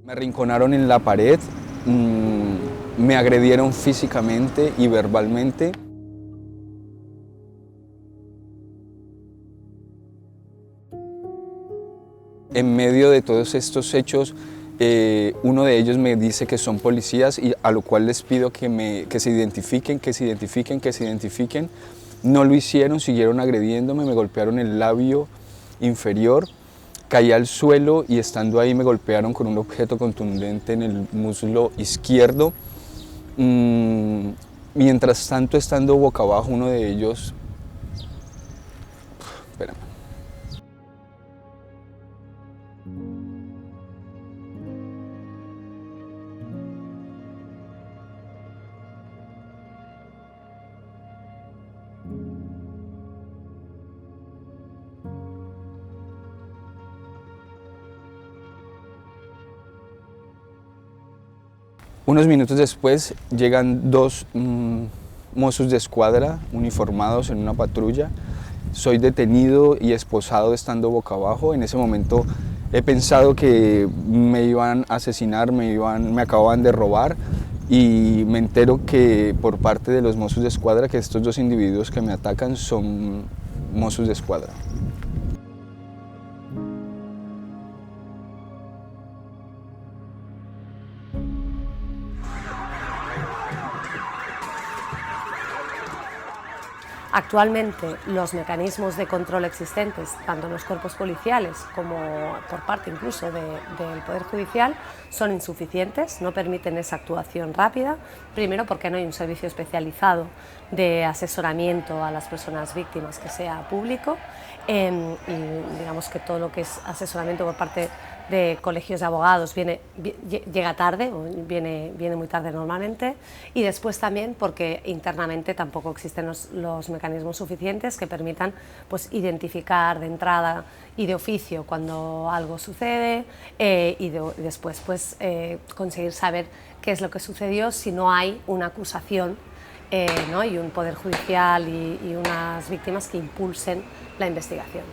Me arrinconaron en la pared, me agredieron físicamente y verbalmente. En medio de todos estos hechos, uno de ellos me dice que son policías y a lo cual les pido que se identifiquen. No lo hicieron, siguieron agrediéndome, me golpearon el labio inferior, caí al suelo y estando ahí me golpearon con un objeto contundente en el muslo izquierdo. Mientras tanto, estando boca abajo, uno de ellos... Espérame. Unos minutos después llegan dos mozos de escuadra uniformados en una patrulla. Soy detenido y esposado estando boca abajo. En ese momento he pensado que me iban a asesinar, me acababan de robar y me entero que por parte de los mozos de escuadra que estos dos individuos que me atacan son mozos de escuadra. Actualmente, los mecanismos de control existentes, tanto en los cuerpos policiales como por parte incluso del Poder Judicial, son insuficientes, no permiten esa actuación rápida, primero porque no hay un servicio especializado de asesoramiento a las personas víctimas que sea público, y digamos que todo lo que es asesoramiento por parte de colegios de abogados llega tarde, o viene muy tarde normalmente, y después también porque internamente tampoco existen los mecanismos suficientes que permitan pues, identificar de entrada y de oficio cuando algo sucede y después pues, conseguir saber qué es lo que sucedió si no hay una acusación ¿no? y un poder judicial y unas víctimas que impulsen la investigación.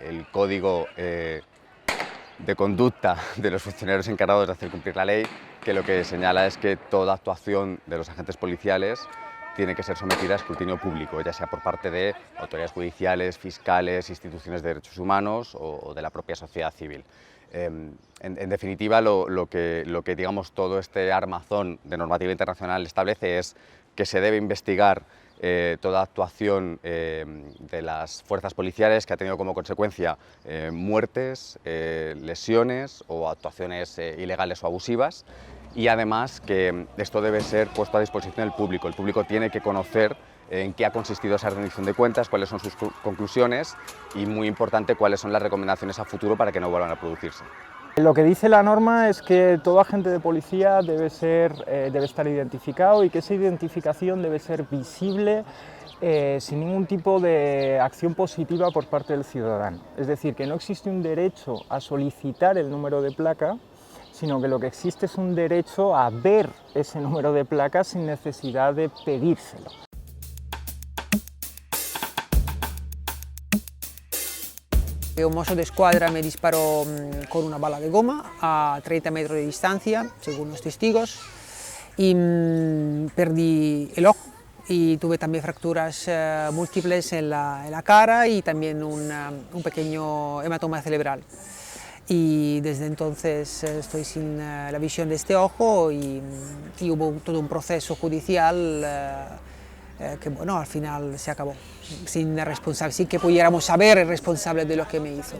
El código de conducta de los funcionarios encargados de hacer cumplir la ley, que lo que señala es que toda actuación de los agentes policiales tiene que ser sometida a escrutinio público, ya sea por parte de autoridades judiciales, fiscales, instituciones de derechos humanos o de la propia sociedad civil. En definitiva, lo que digamos, todo este armazón de normativa internacional establece es que se debe investigar toda actuación de las fuerzas policiales que ha tenido como consecuencia muertes, lesiones o actuaciones ilegales o abusivas, y además que esto debe ser puesto a disposición del público. El público tiene que conocer en qué ha consistido esa rendición de cuentas, cuáles son sus conclusiones y, muy importante, cuáles son las recomendaciones a futuro para que no vuelvan a producirse. Lo que dice la norma es que todo agente de policía debe estar identificado y que esa identificación debe ser visible sin ningún tipo de acción positiva por parte del ciudadano. Es decir, que no existe un derecho a solicitar el número de placa, sino que lo que existe es un derecho a ver ese número de placa sin necesidad de pedírselo. Un mozo de escuadra me disparó con una bala de goma a 30 metros de distancia, según los testigos, y perdí el ojo y tuve también fracturas múltiples en la cara y también un pequeño hematoma cerebral. Y desde entonces estoy sin la visión de este ojo y hubo todo un proceso judicial que bueno, al final se acabó, sin que pudiéramos saber el responsable de lo que me hizo.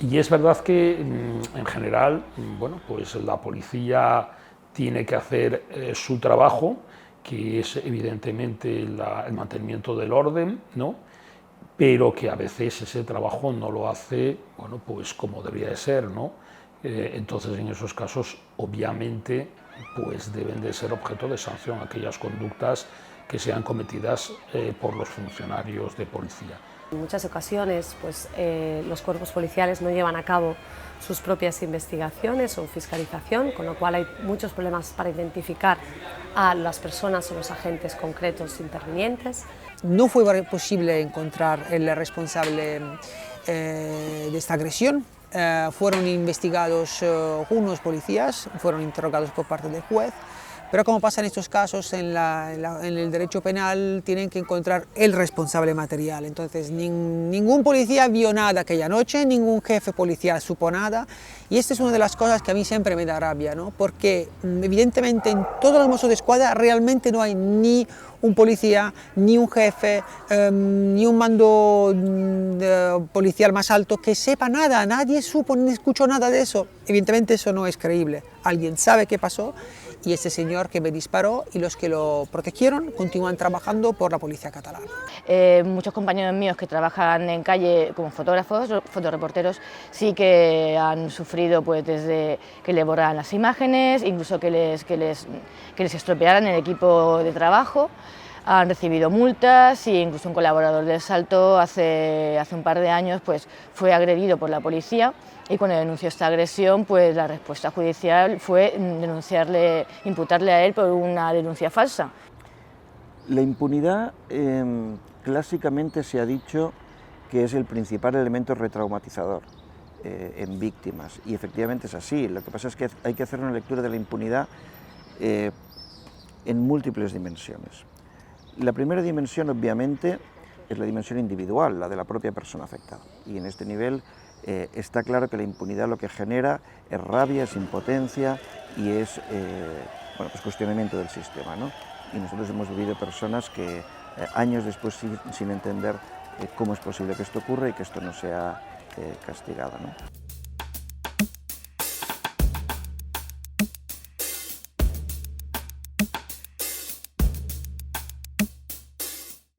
Y es verdad que en general, bueno, pues la policía tiene que hacer su trabajo, que es evidentemente el mantenimiento del orden, ¿no? Pero que a veces ese trabajo no lo hace, bueno, pues como debería de ser, ¿no? Entonces, en esos casos, obviamente, pues deben de ser objeto de sanción aquellas conductas que sean cometidas por los funcionarios de policía. En muchas ocasiones pues, los cuerpos policiales no llevan a cabo sus propias investigaciones o fiscalización, con lo cual hay muchos problemas para identificar a las personas o los agentes concretos intervinientes. No fue posible encontrar el responsable de esta agresión, fueron investigados unos policías, fueron interrogados por parte del juez, pero como pasa en estos casos, en el derecho penal tienen que encontrar el responsable material. Entonces ningún policía vio nada aquella noche, ningún jefe policial supo nada, y esta es una de las cosas que a mí siempre me da rabia, ¿no? Porque evidentemente en todos los Mossos d'Esquadra realmente no hay ni un policía, ni un jefe, ni un mando policial más alto que sepa nada, nadie supo ni escuchó nada de eso. Evidentemente eso no es creíble, alguien sabe qué pasó, y este señor que me disparó y los que lo protegieron continúan trabajando por la policía catalana. Muchos compañeros míos que trabajan en calle como fotógrafos, fotoreporteros, sí que han sufrido pues desde que le borraran las imágenes, incluso que les estropearan el equipo de trabajo. Han recibido multas e incluso un colaborador del Salto hace un par de años pues, fue agredido por la policía, y cuando denunció esta agresión pues, la respuesta judicial fue imputarle a él por una denuncia falsa. La impunidad clásicamente se ha dicho que es el principal elemento retraumatizador en víctimas, y efectivamente es así. Lo que pasa es que hay que hacer una lectura de la impunidad en múltiples dimensiones. La primera dimensión, obviamente, es la dimensión individual, la de la propia persona afectada. Y en este nivel está claro que la impunidad lo que genera es rabia, es impotencia y es bueno, pues cuestionamiento del sistema, ¿no? Y nosotros hemos vivido personas que años después sin entender cómo es posible que esto ocurra y que esto no sea castigado, ¿no?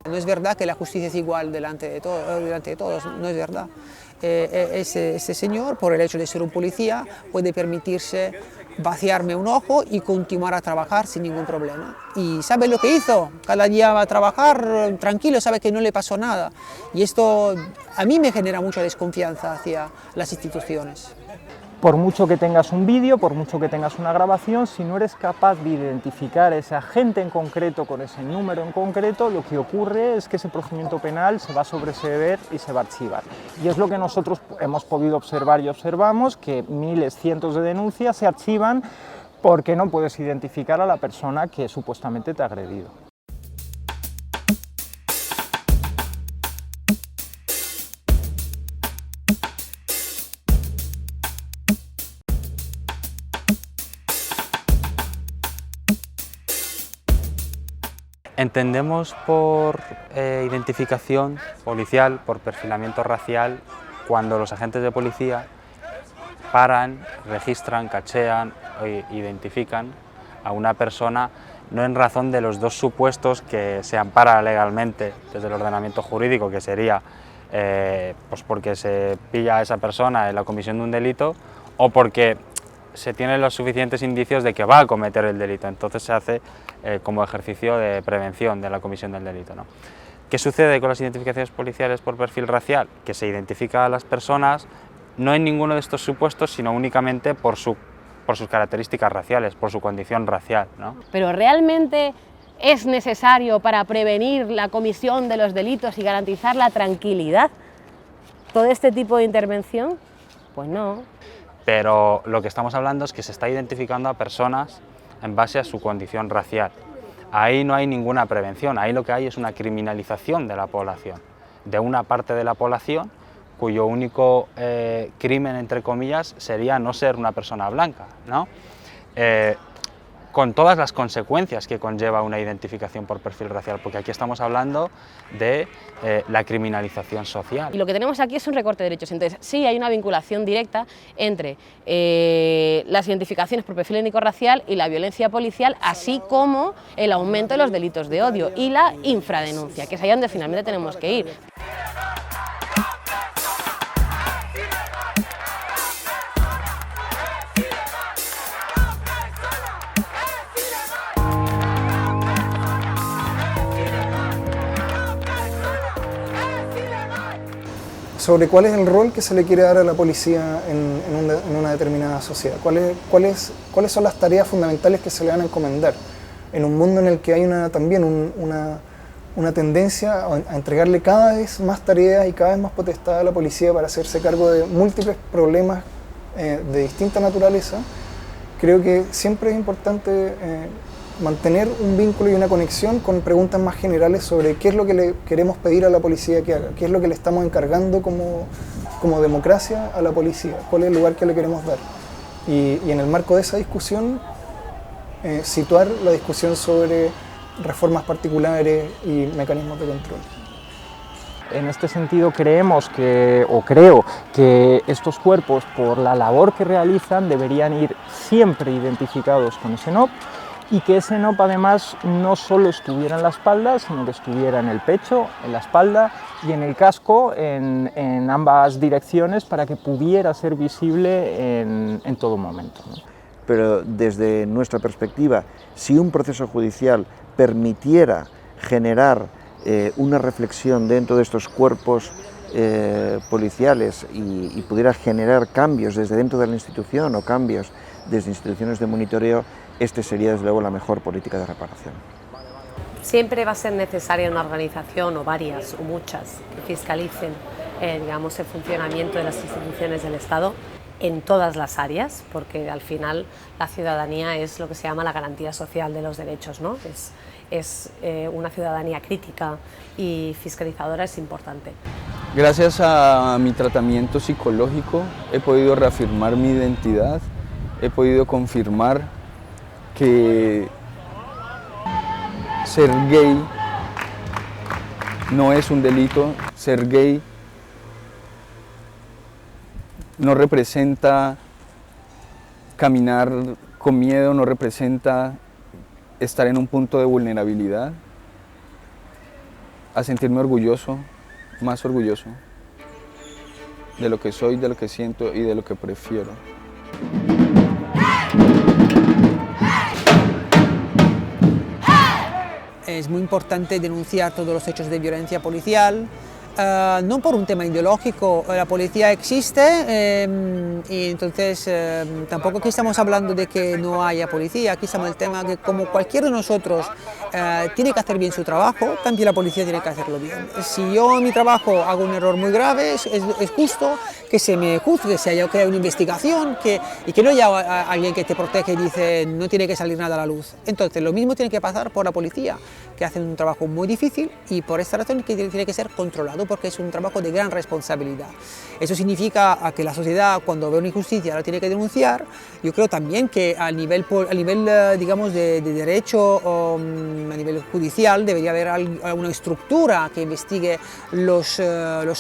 No es verdad que la justicia es igual delante de todos, no es verdad. Este señor, por el hecho de ser un policía, puede permitirse vaciarme un ojo y continuar a trabajar sin ningún problema. ¿Y sabe lo que hizo? Cada día va a trabajar tranquilo, sabe que no le pasó nada. Y esto a mí me genera mucha desconfianza hacia las instituciones. Por mucho que tengas un vídeo, por mucho que tengas una grabación, si no eres capaz de identificar a ese agente en concreto con ese número en concreto, lo que ocurre es que ese procedimiento penal se va a sobreseer y se va a archivar. Y es lo que nosotros hemos podido observar y observamos, que miles, cientos de denuncias se archivan porque no puedes identificar a la persona que supuestamente te ha agredido. Entendemos por identificación policial, por perfilamiento racial, cuando los agentes de policía paran, registran, cachean o identifican a una persona no en razón de los dos supuestos que se ampara legalmente desde el ordenamiento jurídico, que sería pues porque se pilla a esa persona en la comisión de un delito o porque se tienen los suficientes indicios de que va a cometer el delito, entonces se hace como ejercicio de prevención de la comisión del delito, ¿no? ¿Qué sucede con las identificaciones policiales por perfil racial? Que se identifica a las personas no en ninguno de estos supuestos, sino únicamente por sus características raciales, por su condición racial, ¿no? Pero realmente es necesario para prevenir la comisión de los delitos y garantizar la tranquilidad todo este tipo de intervención, pues no. Pero lo que estamos hablando es que se está identificando a personas en base a su condición racial. Ahí no hay ninguna prevención, ahí lo que hay es una criminalización de la población, de una parte de la población cuyo único crimen, entre comillas, sería no ser una persona blanca, ¿no? Con todas las consecuencias que conlleva una identificación por perfil racial, porque aquí estamos hablando de la criminalización social. Y lo que tenemos aquí es un recorte de derechos, entonces sí hay una vinculación directa entre las identificaciones por perfil étnico-racial y la violencia policial, así como el aumento de los delitos de odio y la infradenuncia, que es ahí donde finalmente tenemos que ir. Sobre cuál es el rol que se le quiere dar a la policía en una determinada sociedad, cuáles son las tareas fundamentales que se le van a encomendar en un mundo en el que hay también una una tendencia a entregarle cada vez más tareas y cada vez más potestad a la policía para hacerse cargo de múltiples problemas de distinta naturaleza, creo que siempre es importante mantener un vínculo y una conexión con preguntas más generales sobre qué es lo que le queremos pedir a la policía que haga, qué es lo que le estamos encargando como democracia a la policía, cuál es el lugar que le queremos dar. Y en el marco de esa discusión, situar la discusión sobre reformas particulares y mecanismos de control. En este sentido creo que estos cuerpos, por la labor que realizan, deberían ir siempre identificados con ese NOP, y que ese NOP además no solo estuviera en la espalda, sino que estuviera en el pecho, en la espalda y en el casco, en ambas direcciones, para que pudiera ser visible en todo momento, ¿no? Pero desde nuestra perspectiva, si un proceso judicial permitiera generar una reflexión dentro de estos cuerpos policiales y pudiera generar cambios desde dentro de la institución o cambios desde instituciones de monitoreo, este sería desde luego la mejor política de reparación. Siempre va a ser necesaria una organización, o varias, o muchas, que fiscalicen digamos, el funcionamiento de las instituciones del Estado en todas las áreas, porque al final la ciudadanía es lo que se llama la garantía social de los derechos, ¿no? Es una ciudadanía crítica y fiscalizadora es importante. Gracias a mi tratamiento psicológico he podido reafirmar mi identidad, he podido confirmar que ser gay no es un delito, ser gay no representa caminar con miedo, no representa estar en un punto de vulnerabilidad, a sentirme orgulloso, más orgulloso de lo que soy, de lo que siento y de lo que prefiero. Es muy importante denunciar todos los hechos de violencia policial, no por un tema ideológico. La policía existe y entonces tampoco aquí estamos hablando de que no haya policía, aquí estamos en el tema que como cualquiera de nosotros tiene que hacer bien su trabajo, también la policía tiene que hacerlo bien. Si yo en mi trabajo hago un error muy grave, es justo que se me juzgue, que haya una investigación y que no haya alguien que te protege y dice no tiene que salir nada a la luz. Entonces lo mismo tiene que pasar por la policía, que hacen un trabajo muy difícil y por esta razón que tiene que ser controlado, porque es un trabajo de gran responsabilidad. Eso significa que la sociedad, cuando ve una injusticia, la tiene que denunciar. Yo creo también que a nivel digamos, de derecho, a nivel judicial, debería haber alguna estructura que investigue los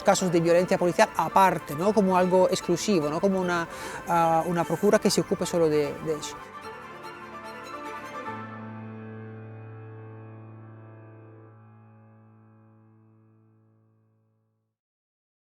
casos de violencia policial aparte, ¿no? Como algo exclusivo, ¿no? Como una procura que se ocupe solo de eso.